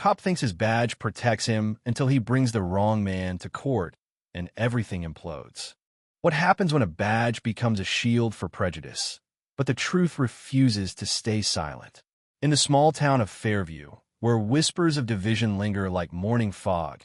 Cop thinks his badge protects him until he brings the wrong man to court, and everything implodes. What happens when a badge becomes a shield for prejudice? But the truth refuses to stay silent. In the small town of Fairview, where whispers of division linger like morning fog,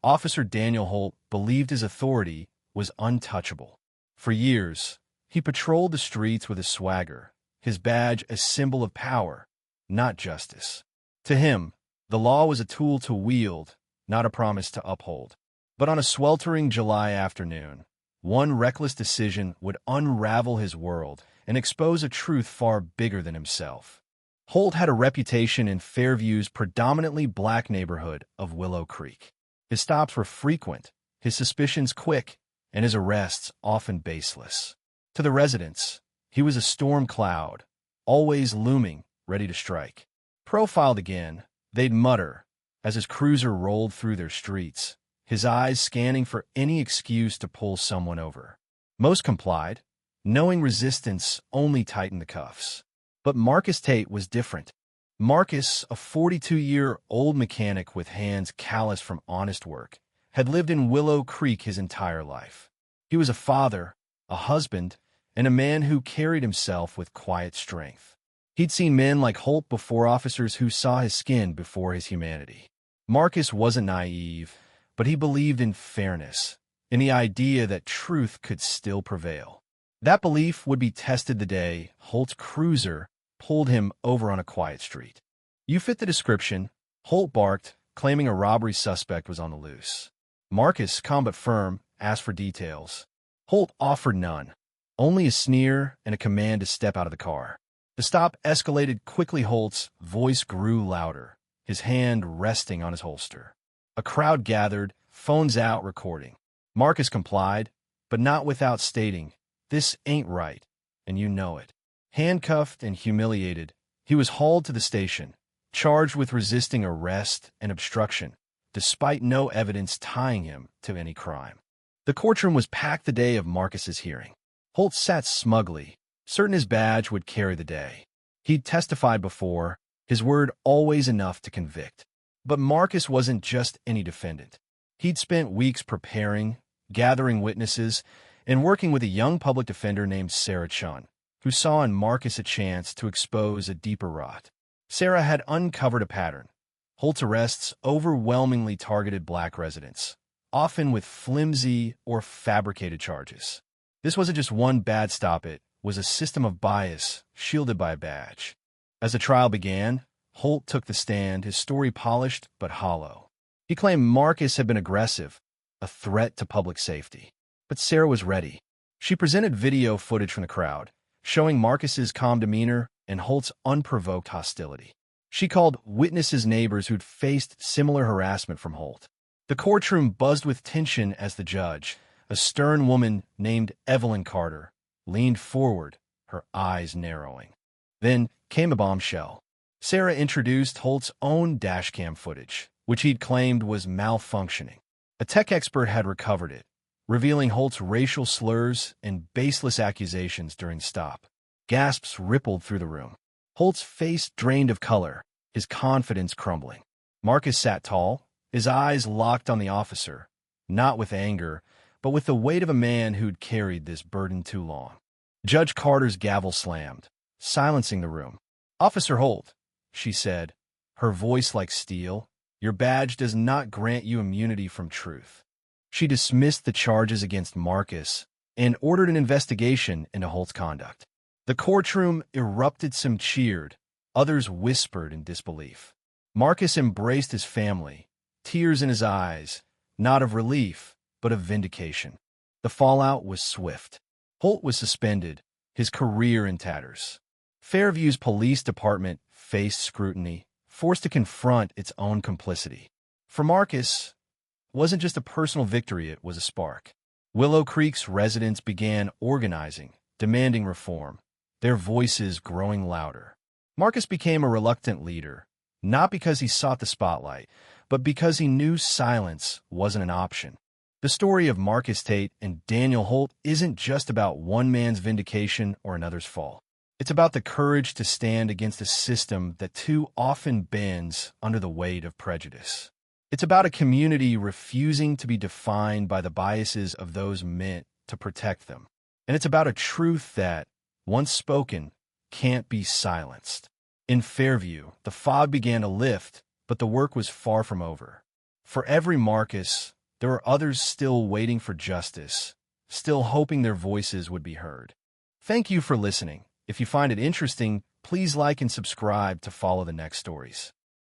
Officer Daniel Holt believed his authority was untouchable. For years, he patrolled the streets with his swagger, his badge a symbol of power, not justice. To him, the law was a tool to wield, not a promise to uphold. But on a sweltering July afternoon, one reckless decision would unravel his world and expose a truth far bigger than himself. Holt had a reputation in Fairview's predominantly black neighborhood of Willow Creek. His stops were frequent, his suspicions quick, and his arrests often baseless. To the residents, he was a storm cloud, always looming, ready to strike. Profiled again, they'd mutter, as his cruiser rolled through their streets, his eyes scanning for any excuse to pull someone over. Most complied, knowing resistance only tightened the cuffs. But Marcus Tate was different. Marcus, a 42-year-old mechanic with hands calloused from honest work, had lived in Willow Creek his entire life. He was a father, a husband, and a man who carried himself with quiet strength. He'd seen men like Holt before, officers who saw his skin before his humanity. Marcus wasn't naive, but he believed in fairness, in the idea that truth could still prevail. That belief would be tested the day Holt's cruiser pulled him over on a quiet street. "You fit the description," Holt barked, claiming a robbery suspect was on the loose. Marcus, calm but firm, asked for details. Holt offered none, only a sneer and a command to step out of the car. The stop escalated quickly. Holt's voice grew louder, his hand resting on his holster. A crowd gathered, phones out, recording. Marcus complied, but not without stating, "This ain't right, and you know it." Handcuffed and humiliated, he was hauled to the station, charged with resisting arrest and obstruction, despite no evidence tying him to any crime. The courtroom was packed the day of Marcus's hearing. Holt sat smugly, certain his badge would carry the day. He'd testified before, his word always enough to convict. But Marcus wasn't just any defendant. He'd spent weeks preparing, gathering witnesses, and working with a young public defender named Sarah Chun, who saw in Marcus a chance to expose a deeper rot. Sarah had uncovered a pattern. Holt's arrests overwhelmingly targeted black residents, often with flimsy or fabricated charges. This wasn't just one bad stop, it was a system of bias shielded by a badge. As the trial began, Holt took the stand, his story polished but hollow. He claimed Marcus had been aggressive, a threat to public safety. But Sarah was ready. She presented video footage from the crowd, showing Marcus's calm demeanor and Holt's unprovoked hostility. She called witnesses neighbors who'd faced similar harassment from Holt. The courtroom buzzed with tension as the judge, a stern woman named Evelyn Carter, leaned forward, her eyes narrowing. Then came a bombshell. Sarah introduced Holt's own dashcam footage, which he'd claimed was malfunctioning. A tech expert had recovered it, revealing Holt's racial slurs and baseless accusations during the stop. Gasps rippled through the room. Holt's face drained of color, his confidence crumbling. Marcus sat tall, his eyes locked on the officer, not with anger, but with the weight of a man who'd carried this burden too long. Judge Carter's gavel slammed, silencing the room. "Officer Holt," she said, her voice like steel, "your badge does not grant you immunity from truth." She dismissed the charges against Marcus and ordered an investigation into Holt's conduct. The courtroom erupted. Some cheered, others whispered in disbelief. Marcus embraced his family, tears in his eyes, not of relief, but of vindication. The fallout was swift. Holt was suspended, his career in tatters. Fairview's police department faced scrutiny, forced to confront its own complicity. For Marcus, it wasn't just a personal victory, it was a spark. Willow Creek's residents began organizing, demanding reform, their voices growing louder. Marcus became a reluctant leader, not because he sought the spotlight, but because he knew silence wasn't an option. The story of Marcus Tate and Daniel Holt isn't just about one man's vindication or another's fall. It's about the courage to stand against a system that too often bends under the weight of prejudice. It's about a community refusing to be defined by the biases of those meant to protect them. And it's about a truth that, once spoken, can't be silenced. In Fairview, the fog began to lift, but the work was far from over. For every Marcus, there were others still waiting for justice, still hoping their voices would be heard. Thank you for listening. If you find it interesting, please like and subscribe to follow the next stories.